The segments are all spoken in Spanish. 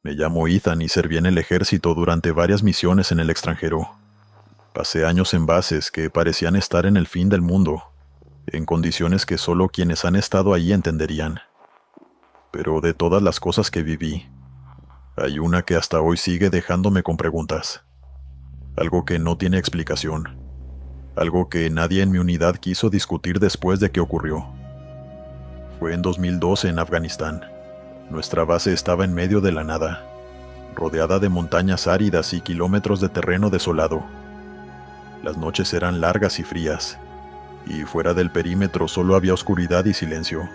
Me llamo Ethan y serví en el ejército durante varias misiones en el extranjero. Pasé años en bases que parecían estar en el fin del mundo, en condiciones que solo quienes han estado allí entenderían. Pero de todas las cosas que viví, hay una que hasta hoy sigue dejándome con preguntas. Algo que no tiene explicación. Algo que nadie en mi unidad quiso discutir después de que ocurrió. Fue en 2012 en Afganistán. Nuestra base estaba en medio de la nada, rodeada de montañas áridas y kilómetros de terreno desolado. Las noches eran largas y frías, y fuera del perímetro solo había oscuridad y silencio.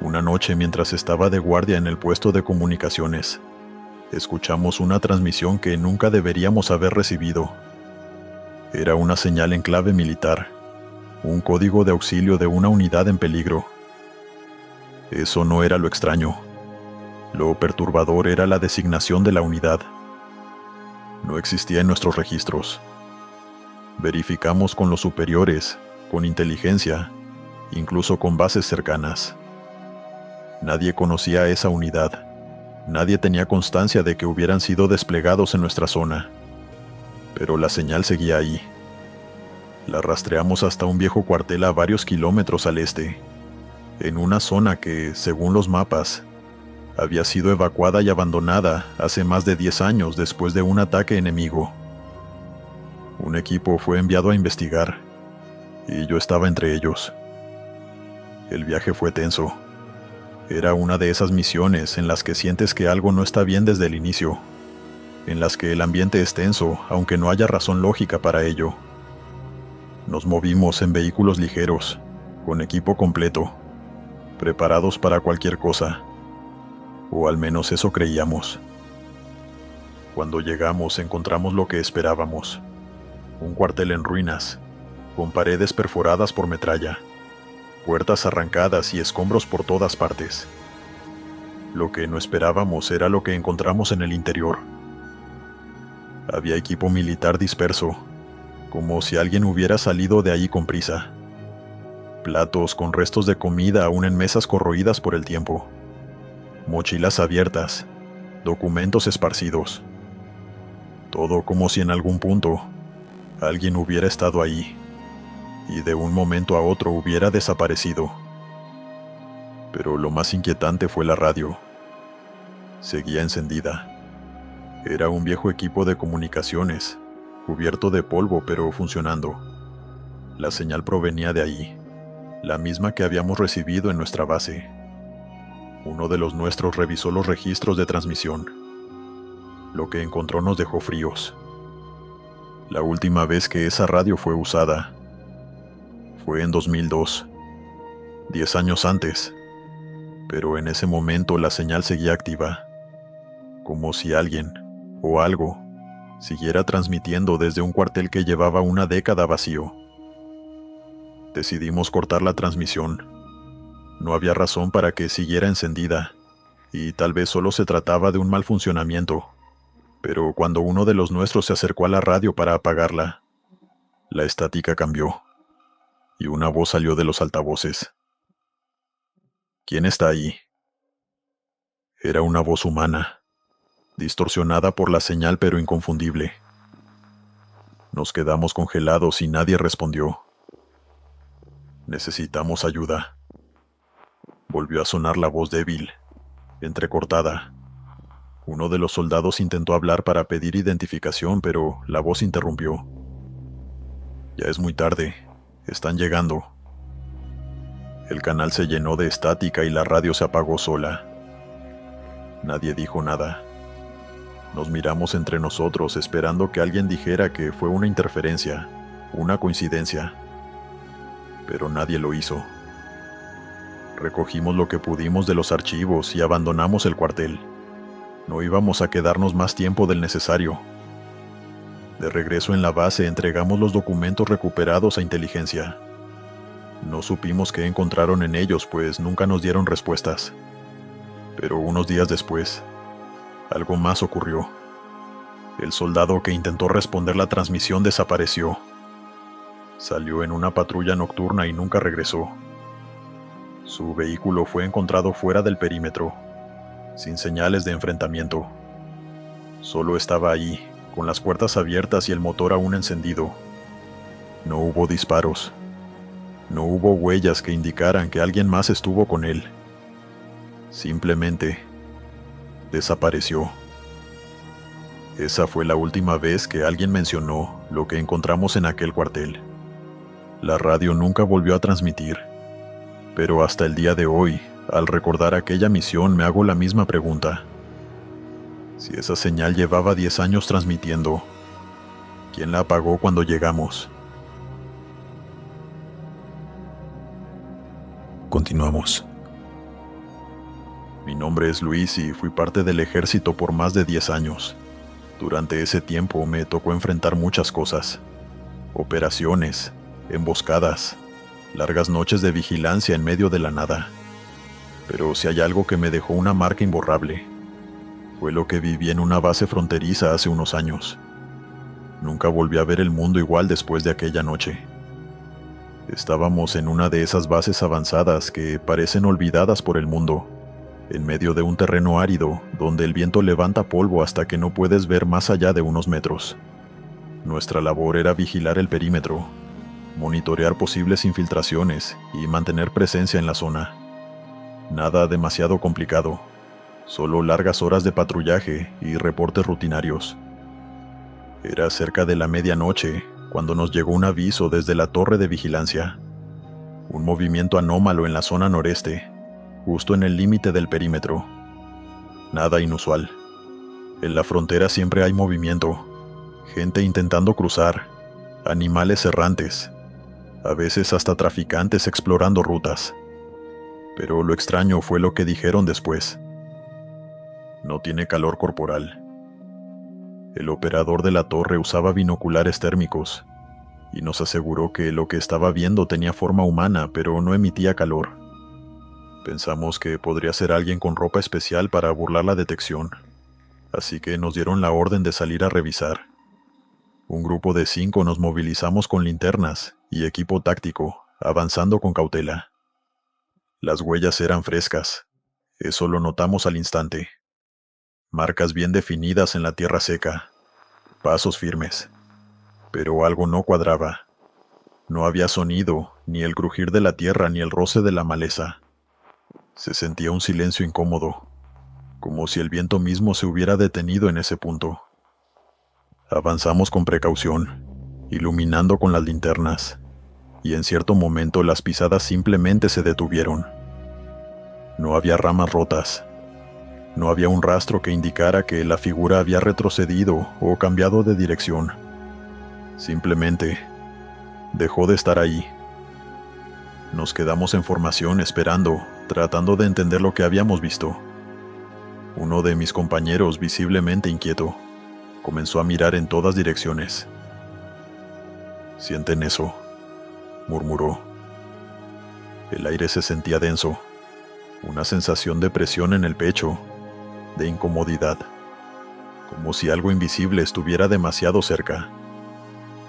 Una noche, mientras estaba de guardia en el puesto de comunicaciones, escuchamos una transmisión que nunca deberíamos haber recibido. Era una señal en clave militar, un código de auxilio de una unidad en peligro. Eso no era lo extraño. Lo perturbador era la designación de la unidad. No existía en nuestros registros. Verificamos con los superiores, con inteligencia, incluso con bases cercanas. Nadie conocía a esa unidad. Nadie tenía constancia de que hubieran sido desplegados en nuestra zona. Pero la señal seguía ahí. La rastreamos hasta un viejo cuartel a varios kilómetros al este, en una zona que, según los mapas, había sido evacuada y abandonada hace más de 10 años después de un ataque enemigo. Un equipo fue enviado a investigar, y yo estaba entre ellos. El viaje fue tenso. Era una de esas misiones en las que sientes que algo no está bien desde el inicio, en las que el ambiente es tenso, aunque no haya razón lógica para ello. Nos movimos en vehículos ligeros, con equipo completo, preparados para cualquier cosa, o al menos eso creíamos. Cuando llegamos encontramos lo que esperábamos. Un cuartel en ruinas, con paredes perforadas por metralla, puertas arrancadas y escombros por todas partes. Lo que no esperábamos era lo que encontramos en el interior. Había equipo militar disperso, como si alguien hubiera salido de allí con prisa. Platos con restos de comida aún en mesas corroídas por el tiempo. Mochilas abiertas, documentos esparcidos. Todo como si en algún punto alguien hubiera estado ahí, y de un momento a otro hubiera desaparecido. Pero lo más inquietante fue la radio. Seguía encendida. Era un viejo equipo de comunicaciones, cubierto de polvo pero funcionando. La señal provenía de ahí, la misma que habíamos recibido en nuestra base. Uno de los nuestros revisó los registros de transmisión. Lo que encontró nos dejó fríos. La última vez que esa radio fue usada fue en 2002, 10 años antes, pero en ese momento la señal seguía activa, como si alguien, o algo, siguiera transmitiendo desde un cuartel que llevaba una década vacío. Decidimos cortar la transmisión. No había razón para que siguiera encendida, y tal vez solo se trataba de un mal funcionamiento, pero cuando uno de los nuestros se acercó a la radio para apagarla, la estática cambió, y una voz salió de los altavoces. ¿Quién está ahí? Era una voz humana, distorsionada por la señal pero inconfundible. Nos quedamos congelados y nadie respondió. Necesitamos ayuda. Volvió a sonar la voz débil, entrecortada. Uno de los soldados intentó hablar para pedir identificación, pero la voz interrumpió. Ya es muy tarde. Están llegando. El canal se llenó de estática y la radio se apagó sola. Nadie dijo nada. Nos miramos entre nosotros esperando que alguien dijera que fue una interferencia, una coincidencia. Pero nadie lo hizo. Recogimos lo que pudimos de los archivos y abandonamos el cuartel. No íbamos a quedarnos más tiempo del necesario. De regreso en la base entregamos los documentos recuperados a inteligencia. No supimos qué encontraron en ellos, pues nunca nos dieron respuestas. Pero unos días después, algo más ocurrió. El soldado que intentó responder la transmisión desapareció. Salió en una patrulla nocturna y nunca regresó. Su vehículo fue encontrado fuera del perímetro. sin señales de enfrentamiento. Solo estaba ahí, con las puertas abiertas y el motor aún encendido. No hubo disparos. No hubo huellas que indicaran que alguien más estuvo con él. Simplemente desapareció. Esa fue la última vez que alguien mencionó lo que encontramos en aquel cuartel. La radio nunca volvió a transmitir, pero hasta el día de hoy, al recordar aquella misión, me hago la misma pregunta. Si esa señal llevaba 10 años transmitiendo, ¿quién la apagó cuando llegamos? Continuamos. Mi nombre es Luis y fui parte del ejército por más de 10 años. Durante ese tiempo me tocó enfrentar muchas cosas. Operaciones, emboscadas, largas noches de vigilancia en medio de la nada. Pero si hay algo que me dejó una marca imborrable, fue lo que viví en una base fronteriza hace unos años. Nunca volví a ver el mundo igual después de aquella noche. Estábamos en una de esas bases avanzadas que parecen olvidadas por el mundo, en medio de un terreno árido donde el viento levanta polvo hasta que no puedes ver más allá de unos metros. Nuestra labor era vigilar el perímetro, monitorear posibles infiltraciones y mantener presencia en la zona. Nada demasiado complicado, solo largas horas de patrullaje y reportes rutinarios. Era cerca de la medianoche cuando nos llegó un aviso desde la torre de vigilancia. Un movimiento anómalo en la zona noreste, justo en el límite del perímetro. Nada inusual. En la frontera siempre hay movimiento, gente intentando cruzar, animales errantes, a veces hasta traficantes explorando rutas. Pero lo extraño fue lo que dijeron después. No tiene calor corporal. El operador de la torre usaba binoculares térmicos y nos aseguró que lo que estaba viendo tenía forma humana, pero no emitía calor. Pensamos que podría ser alguien con ropa especial para burlar la detección, así que nos dieron la orden de salir a revisar. Un grupo de 5 nos movilizamos con linternas y equipo táctico, avanzando con cautela. Las huellas eran frescas, eso lo notamos al instante. Marcas bien definidas en la tierra seca, pasos firmes. Pero algo no cuadraba. No había sonido, ni el crujir de la tierra ni el roce de la maleza. Se sentía un silencio incómodo, como si el viento mismo se hubiera detenido en ese punto. Avanzamos con precaución, iluminando con las linternas, y en cierto momento las pisadas simplemente se detuvieron. No había ramas rotas. No había un rastro que indicara que la figura había retrocedido o cambiado de dirección. Simplemente dejó de estar ahí. Nos quedamos en formación esperando, tratando de entender lo que habíamos visto. Uno de mis compañeros, visiblemente inquieto, comenzó a mirar en todas direcciones. «¿Sienten eso?», murmuró. El aire se sentía denso, una sensación de presión en el pecho, de incomodidad, como si algo invisible estuviera demasiado cerca.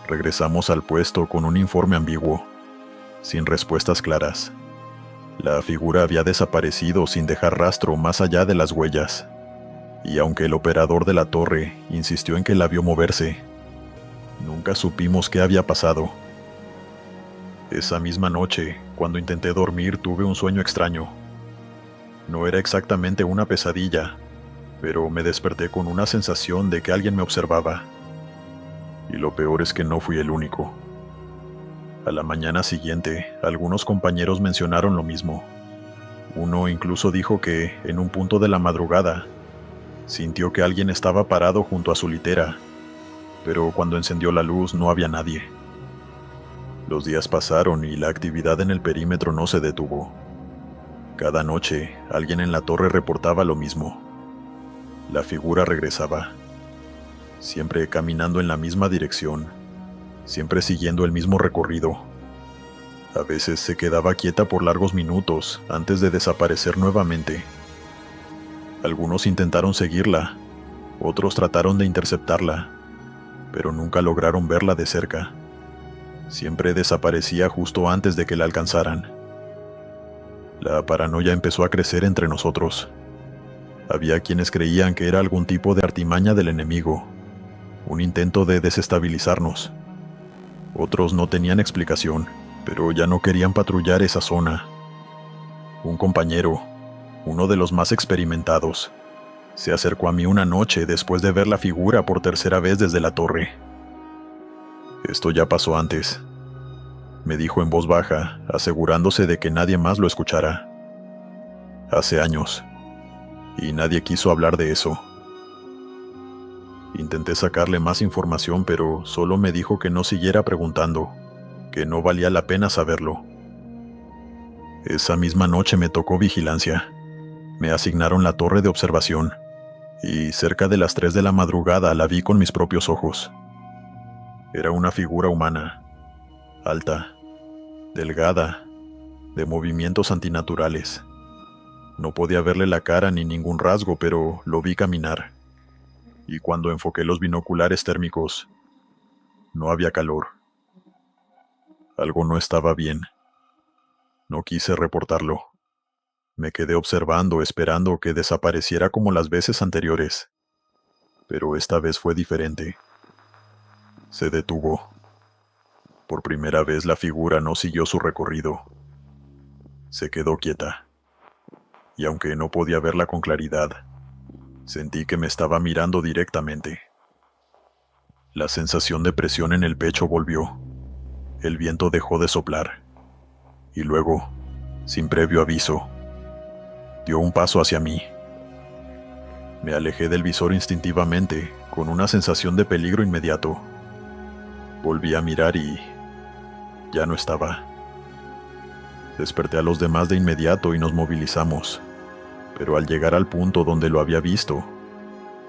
Regresamos al puesto con un informe ambiguo, sin respuestas claras. La figura había desaparecido sin dejar rastro más allá de las huellas, y aunque el operador de la torre insistió en que la vio moverse, nunca supimos qué había pasado. Esa misma noche, cuando intenté dormir, tuve un sueño extraño. No era exactamente una pesadilla, pero me desperté con una sensación de que alguien me observaba. Y lo peor es que no fui el único. A la mañana siguiente, algunos compañeros mencionaron lo mismo. Uno incluso dijo que, en un punto de la madrugada, sintió que alguien estaba parado junto a su litera, pero cuando encendió la luz no había nadie. Los días pasaron y la actividad en el perímetro no se detuvo. Cada noche, alguien en la torre reportaba lo mismo. La figura regresaba, siempre caminando en la misma dirección, siempre siguiendo el mismo recorrido. A veces se quedaba quieta por largos minutos antes de desaparecer nuevamente. Algunos intentaron seguirla, otros trataron de interceptarla, pero nunca lograron verla de cerca. Siempre desaparecía justo antes de que la alcanzaran. La paranoia empezó a crecer entre nosotros. Había quienes creían que era algún tipo de artimaña del enemigo, un intento de desestabilizarnos. Otros no tenían explicación, pero ya no querían patrullar esa zona. Un compañero, uno de los más experimentados, se acercó a mí una noche después de ver la figura por tercera vez desde la torre. Esto ya pasó antes, me dijo en voz baja, asegurándose de que nadie más lo escuchara. Hace años, y nadie quiso hablar de eso. Intenté sacarle más información, pero solo me dijo que no siguiera preguntando, que no valía la pena saberlo. Esa misma noche me tocó vigilancia. Me asignaron la torre de observación, y cerca de las 3 de la madrugada la vi con mis propios ojos. Era una figura humana, alta, delgada, de movimientos antinaturales. No podía verle la cara ni ningún rasgo, pero lo vi caminar. Y cuando enfoqué los binoculares térmicos, no había calor. Algo no estaba bien. No quise reportarlo. Me quedé observando, esperando que desapareciera como las veces anteriores. Pero esta vez fue diferente. Se detuvo. Por primera vez la figura no siguió su recorrido. Se quedó quieta. Y aunque no podía verla con claridad, sentí que me estaba mirando directamente. La sensación de presión en el pecho volvió. El viento dejó de soplar. Y luego, sin previo aviso, dio un paso hacia mí. Me alejé del visor instintivamente, con una sensación de peligro inmediato. Volví a mirar y ya no estaba. Desperté a los demás de inmediato y nos movilizamos, pero al llegar al punto donde lo había visto,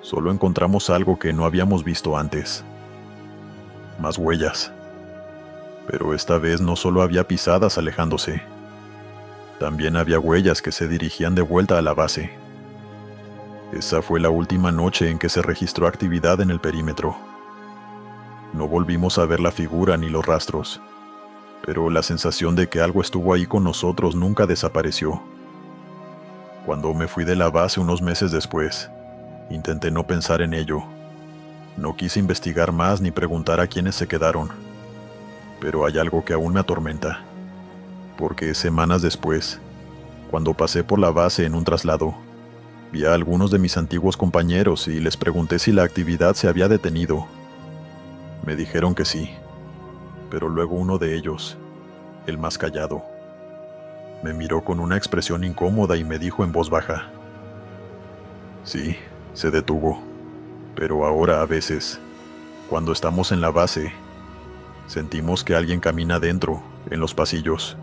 solo encontramos algo que no habíamos visto antes. Más huellas. Pero esta vez no solo había pisadas alejándose, también había huellas que se dirigían de vuelta a la base. Esa fue la última noche en que se registró actividad en el perímetro. No volvimos a ver la figura ni los rastros, pero la sensación de que algo estuvo ahí con nosotros nunca desapareció. Cuando me fui de la base unos meses después, intenté no pensar en ello. No quise investigar más ni preguntar a quiénes se quedaron. Pero hay algo que aún me atormenta, porque semanas después, cuando pasé por la base en un traslado, vi a algunos de mis antiguos compañeros y les pregunté si la actividad se había detenido. Me dijeron que sí, pero luego uno de ellos, el más callado, me miró con una expresión incómoda y me dijo en voz baja: sí, se detuvo, pero ahora a veces, cuando estamos en la base, sentimos que alguien camina dentro, en los pasillos,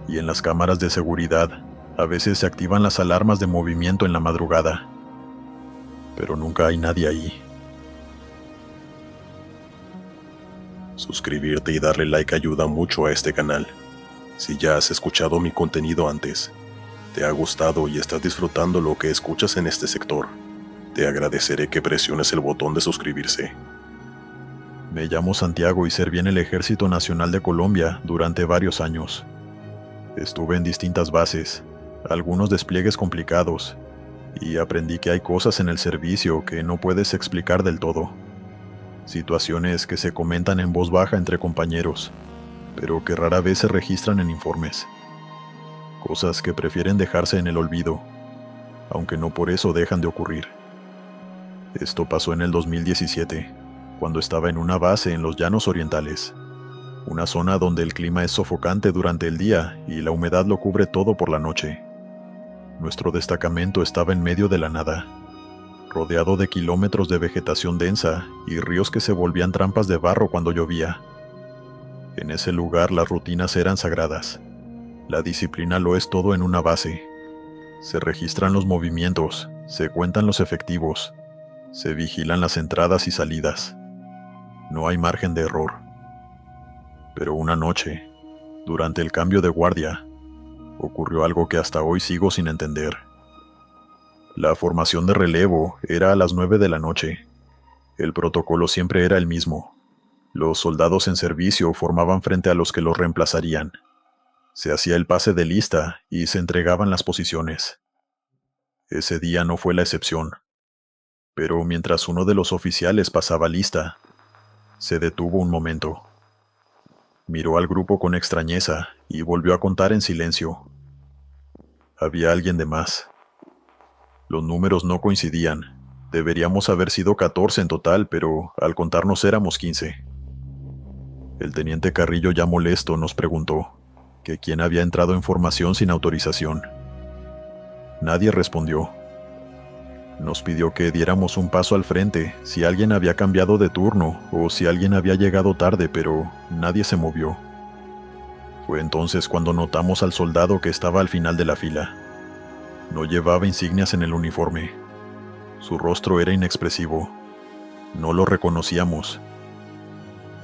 y en las cámaras de seguridad, a veces se activan las alarmas de movimiento en la madrugada, pero nunca hay nadie ahí. Suscribirte y darle like ayuda mucho a este canal. Si ya has escuchado mi contenido antes, te ha gustado y estás disfrutando lo que escuchas en este sector, te agradeceré que presiones el botón de suscribirse. Me llamo Santiago y serví en el Ejército Nacional de Colombia durante varios años. Estuve en distintas bases, algunos despliegues complicados, y aprendí que hay cosas en el servicio que no puedes explicar del todo. Situaciones que se comentan en voz baja entre compañeros, pero que rara vez se registran en informes. Cosas que prefieren dejarse en el olvido, aunque no por eso dejan de ocurrir. Esto pasó en el 2017, cuando estaba en una base en los Llanos Orientales, una zona donde el clima es sofocante durante el día y la humedad lo cubre todo por la noche. Nuestro destacamento estaba en medio de la nada, rodeado de kilómetros de vegetación densa y ríos que se volvían trampas de barro cuando llovía. En ese lugar las rutinas eran sagradas. La disciplina lo es todo en una base. Se registran los movimientos, se cuentan los efectivos, se vigilan las entradas y salidas. No hay margen de error. Pero una noche, durante el cambio de guardia, ocurrió algo que hasta hoy sigo sin entender. La formación de relevo era a las 9 de la noche. El protocolo siempre era el mismo. Los soldados en servicio formaban frente a los que los reemplazarían. Se hacía el pase de lista y se entregaban las posiciones. Ese día no fue la excepción, pero mientras uno de los oficiales pasaba lista, se detuvo un momento. Miró al grupo con extrañeza y volvió a contar en silencio. Había alguien de más. Los números no coincidían. Deberíamos haber sido 14 en total, pero al contarnos éramos 15. El teniente Carrillo, ya molesto, nos preguntó que quién había entrado en formación sin autorización. Nadie respondió. Nos pidió que diéramos un paso al frente si alguien había cambiado de turno o si alguien había llegado tarde, pero nadie se movió. Fue entonces cuando notamos al soldado que estaba al final de la fila. No llevaba insignias en el uniforme. Su rostro era inexpresivo. No lo reconocíamos.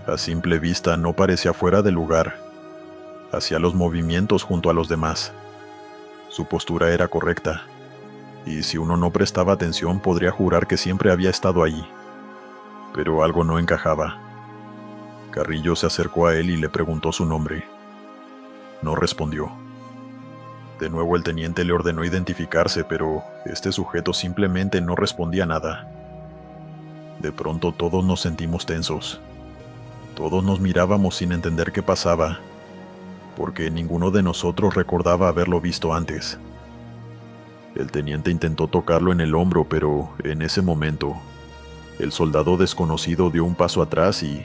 A simple vista no parecía fuera de lugar. Hacía los movimientos junto a los demás. Su postura era correcta, y si uno no prestaba atención podría jurar que siempre había estado allí. Pero algo no encajaba. Carrillo se acercó a él y le preguntó su nombre. No respondió. De nuevo el teniente le ordenó identificarse, pero este sujeto simplemente no respondía nada. De pronto todos nos sentimos tensos. Todos nos mirábamos sin entender qué pasaba, porque ninguno de nosotros recordaba haberlo visto antes. El teniente intentó tocarlo en el hombro, pero en ese momento, el soldado desconocido dio un paso atrás y,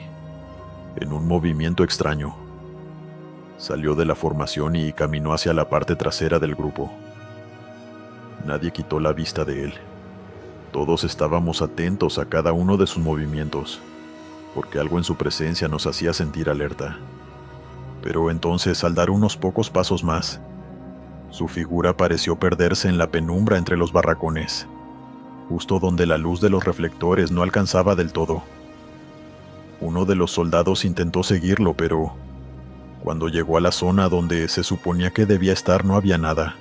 en un movimiento extraño, salió de la formación y caminó hacia la parte trasera del grupo. Nadie quitó la vista de él. Todos estábamos atentos a cada uno de sus movimientos, porque algo en su presencia nos hacía sentir alerta. Pero entonces, al dar unos pocos pasos más, su figura pareció perderse en la penumbra entre los barracones, justo donde la luz de los reflectores no alcanzaba del todo. Uno de los soldados intentó seguirlo, pero cuando llegó a la zona donde se suponía que debía estar no había nada.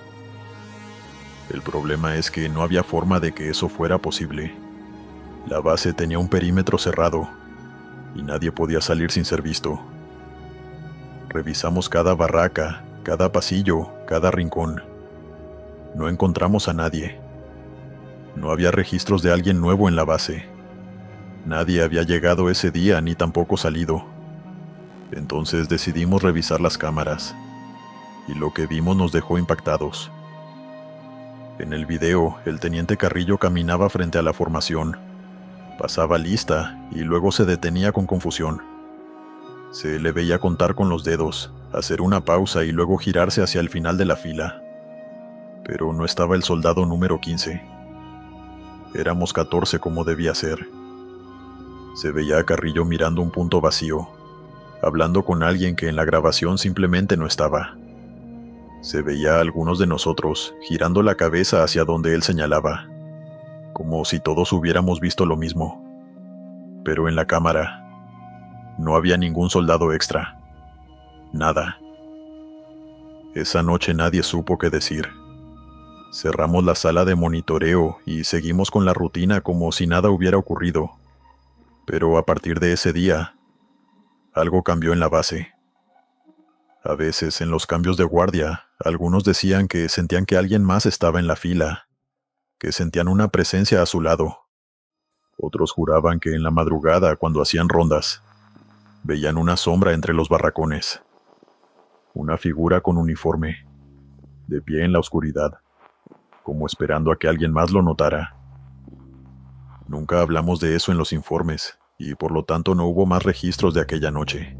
El problema es que no había forma de que eso fuera posible. La base tenía un perímetro cerrado, y nadie podía salir sin ser visto. Revisamos cada barraca, cada pasillo, cada rincón. No encontramos a nadie. No había registros de alguien nuevo en la base. Nadie había llegado ese día ni tampoco salido. Entonces decidimos revisar las cámaras, y lo que vimos nos dejó impactados. En el video, el teniente Carrillo caminaba frente a la formación, pasaba lista y luego se detenía con confusión. Se le veía contar con los dedos, hacer una pausa y luego girarse hacia el final de la fila. Pero no estaba el soldado número 15. Éramos 14 como debía ser. Se veía a Carrillo mirando un punto vacío, hablando con alguien que en la grabación simplemente no estaba. Se veía a algunos de nosotros girando la cabeza hacia donde él señalaba, como si todos hubiéramos visto lo mismo. Pero en la cámara no había ningún soldado extra. Nada. Esa noche nadie supo qué decir. Cerramos la sala de monitoreo y seguimos con la rutina como si nada hubiera ocurrido. Pero a partir de ese día, algo cambió en la base. A veces, en los cambios de guardia, algunos decían que sentían que alguien más estaba en la fila, que sentían una presencia a su lado. Otros juraban que en la madrugada, cuando hacían rondas, veían una sombra entre los barracones. Una figura con uniforme, de pie en la oscuridad, como esperando a que alguien más lo notara. Nunca hablamos de eso en los informes, y por lo tanto no hubo más registros de aquella noche.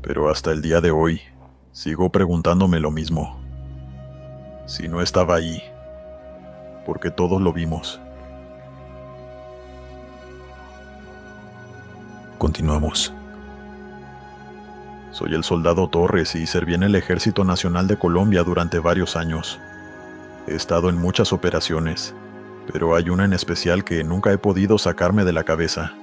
Pero hasta el día de hoy, sigo preguntándome lo mismo. Si no estaba ahí, porque todos lo vimos. Continuamos. Soy el soldado Torres y serví en el Ejército Nacional de Colombia durante varios años. He estado en muchas operaciones, pero hay una en especial que nunca he podido sacarme de la cabeza.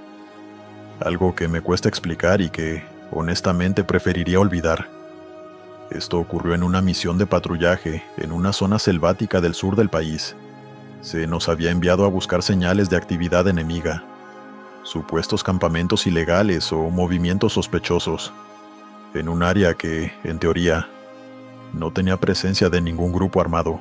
Algo que me cuesta explicar y que, honestamente, preferiría olvidar. Esto ocurrió en una misión de patrullaje en una zona selvática del sur del país. Se nos había enviado a buscar señales de actividad enemiga, supuestos campamentos ilegales o movimientos sospechosos, en un área que, en teoría, no tenía presencia de ningún grupo armado.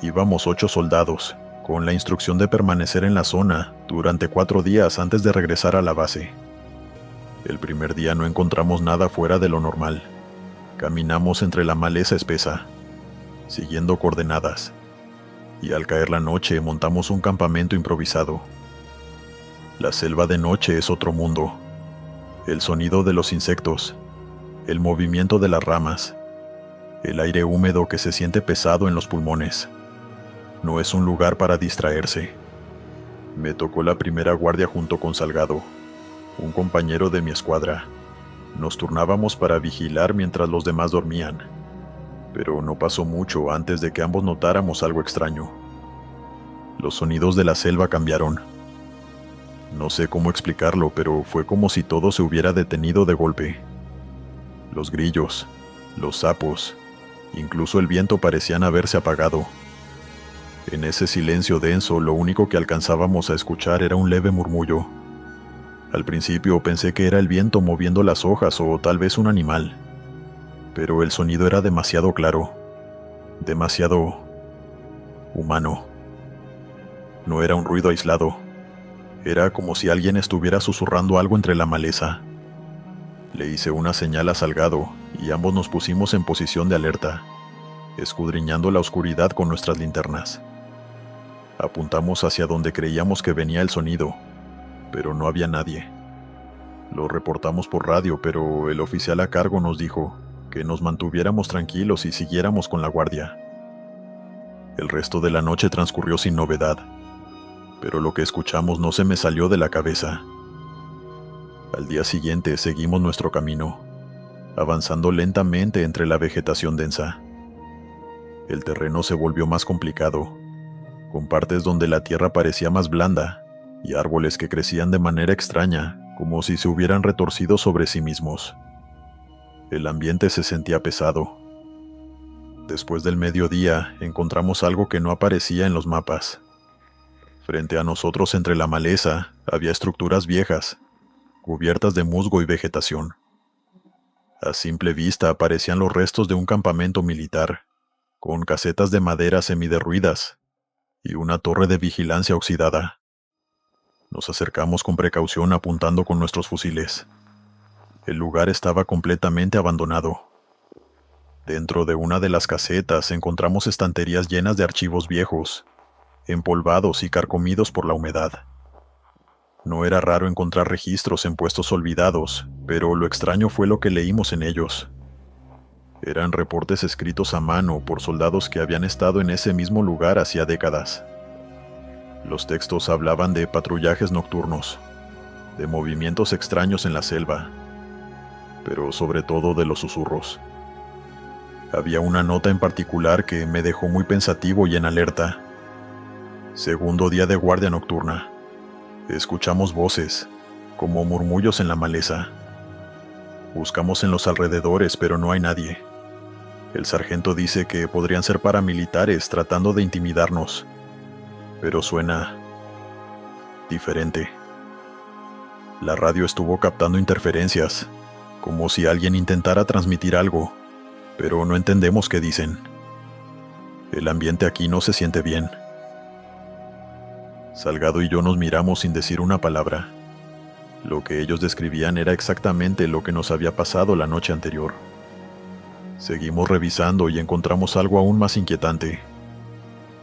Íbamos 8 soldados, con la instrucción de permanecer en la zona durante 4 días antes de regresar a la base. El primer día no encontramos nada fuera de lo normal. Caminamos entre la maleza espesa, siguiendo coordenadas, y al caer la noche montamos un campamento improvisado. La selva de noche es otro mundo. El sonido de los insectos, el movimiento de las ramas, el aire húmedo que se siente pesado en los pulmones. No es un lugar para distraerse. Me tocó la primera guardia junto con Salgado, un compañero de mi escuadra. Nos turnábamos para vigilar mientras los demás dormían, pero no pasó mucho antes de que ambos notáramos algo extraño. Los sonidos de la selva cambiaron. No sé cómo explicarlo, pero fue como si todo se hubiera detenido de golpe. Los grillos, los sapos, incluso el viento parecían haberse apagado. En ese silencio denso, lo único que alcanzábamos a escuchar era un leve murmullo. Al principio pensé que era el viento moviendo las hojas o tal vez un animal, pero el sonido era demasiado claro, demasiado humano. No era un ruido aislado. Era como si alguien estuviera susurrando algo entre la maleza. Le hice una señal a Salgado y ambos nos pusimos en posición de alerta, escudriñando la oscuridad con nuestras linternas. Apuntamos hacia donde creíamos que venía el sonido, pero no había nadie. Lo reportamos por radio, pero el oficial a cargo nos dijo que nos mantuviéramos tranquilos y siguiéramos con la guardia. El resto de la noche transcurrió sin novedad, pero lo que escuchamos no se me salió de la cabeza. Al día siguiente seguimos nuestro camino, avanzando lentamente entre la vegetación densa. El terreno se volvió más complicado, con partes donde la tierra parecía más blanda y árboles que crecían de manera extraña, como si se hubieran retorcido sobre sí mismos. El ambiente se sentía pesado. Después del mediodía encontramos algo que no aparecía en los mapas. Frente a nosotros, entre la maleza, había estructuras viejas, cubiertas de musgo y vegetación. A simple vista aparecían los restos de un campamento militar, con casetas de madera semiderruidas y una torre de vigilancia oxidada. Nos acercamos con precaución apuntando con nuestros fusiles. El lugar estaba completamente abandonado. Dentro de una de las casetas encontramos estanterías llenas de archivos viejos, empolvados y carcomidos por la humedad. No era raro encontrar registros en puestos olvidados, pero lo extraño fue lo que leímos en ellos. Eran reportes escritos a mano por soldados que habían estado en ese mismo lugar hacía décadas. Los textos hablaban de patrullajes nocturnos, de movimientos extraños en la selva, pero sobre todo de los susurros. Había una nota en particular que me dejó muy pensativo y en alerta. Segundo día de guardia nocturna. Escuchamos voces, como murmullos en la maleza. Buscamos en los alrededores, pero no hay nadie. El sargento dice que podrían ser paramilitares tratando de intimidarnos, pero suena diferente. La radio estuvo captando interferencias, como si alguien intentara transmitir algo, pero no entendemos qué dicen. El ambiente aquí no se siente bien. Salgado y yo nos miramos sin decir una palabra. Lo que ellos describían era exactamente lo que nos había pasado la noche anterior. Seguimos revisando y encontramos algo aún más inquietante.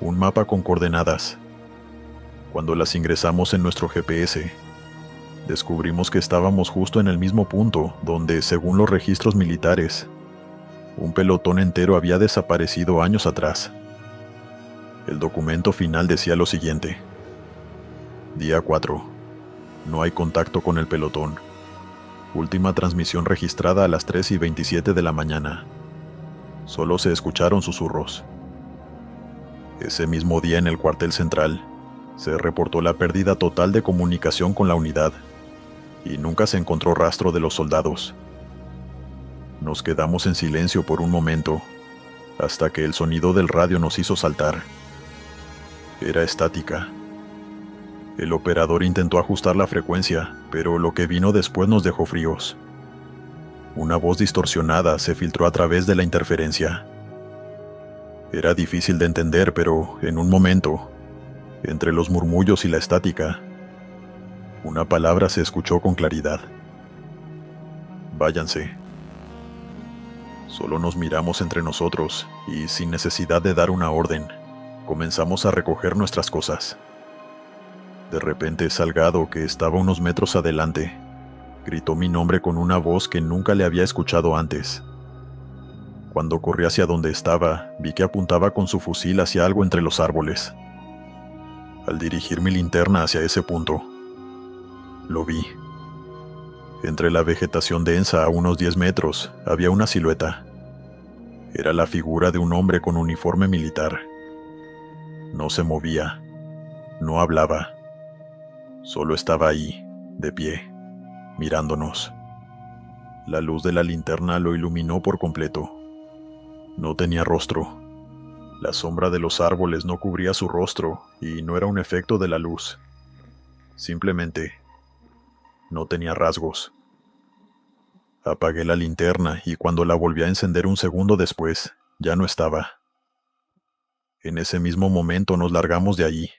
Un mapa con coordenadas. Cuando las ingresamos en nuestro GPS, descubrimos que estábamos justo en el mismo punto donde, según los registros militares, un pelotón entero había desaparecido años atrás. El documento final decía lo siguiente: Día 4. No hay contacto con el pelotón. Última transmisión registrada a las 3:27 de la mañana. Solo se escucharon susurros. Ese mismo día, en el cuartel central, se reportó la pérdida total de comunicación con la unidad, y nunca se encontró rastro de los soldados. Nos quedamos en silencio por un momento, hasta que el sonido del radio nos hizo saltar. Era estática. El operador intentó ajustar la frecuencia, pero lo que vino después nos dejó fríos. Una voz distorsionada se filtró a través de la interferencia. Era difícil de entender, pero en un momento, entre los murmullos y la estática, una palabra se escuchó con claridad. Váyanse. Solo nos miramos entre nosotros y, sin necesidad de dar una orden, comenzamos a recoger nuestras cosas. De repente, Salgado, que estaba unos metros adelante, gritó mi nombre con una voz que nunca le había escuchado antes. Cuando corrí hacia donde estaba, vi que apuntaba con su fusil hacia algo entre los árboles. Al dirigir mi linterna hacia ese punto, lo vi. Entre la vegetación densa a unos 10 metros había una silueta. Era la figura de un hombre con uniforme militar. No se movía, no hablaba. Solo estaba ahí, de pie, mirándonos. La luz de la linterna lo iluminó por completo. No tenía rostro. La sombra de los árboles no cubría su rostro y no era un efecto de la luz. Simplemente, no tenía rasgos. Apagué la linterna y cuando la volví a encender un segundo después, ya no estaba. En ese mismo momento nos largamos de allí.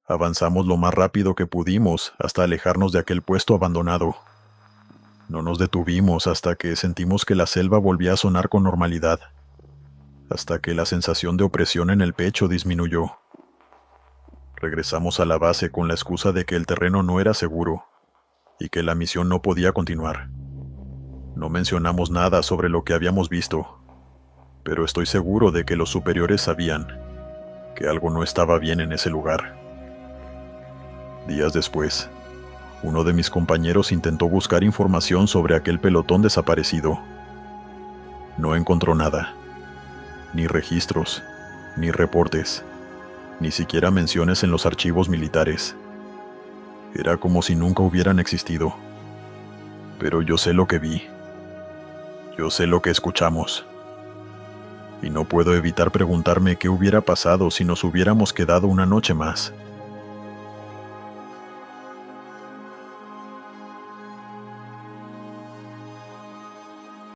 Avanzamos lo más rápido que pudimos hasta alejarnos de aquel puesto abandonado. No nos detuvimos hasta que sentimos que la selva volvía a sonar con normalidad, hasta que la sensación de opresión en el pecho disminuyó. Regresamos a la base con la excusa de que el terreno no era seguro y que la misión no podía continuar. No mencionamos nada sobre lo que habíamos visto, pero estoy seguro de que los superiores sabían que algo no estaba bien en ese lugar. Días después, uno de mis compañeros intentó buscar información sobre aquel pelotón desaparecido. No encontró nada, ni registros, ni reportes, ni siquiera menciones en los archivos militares. Era como si nunca hubieran existido. Pero yo sé lo que vi. Yo sé lo que escuchamos. Y no puedo evitar preguntarme qué hubiera pasado si nos hubiéramos quedado una noche más.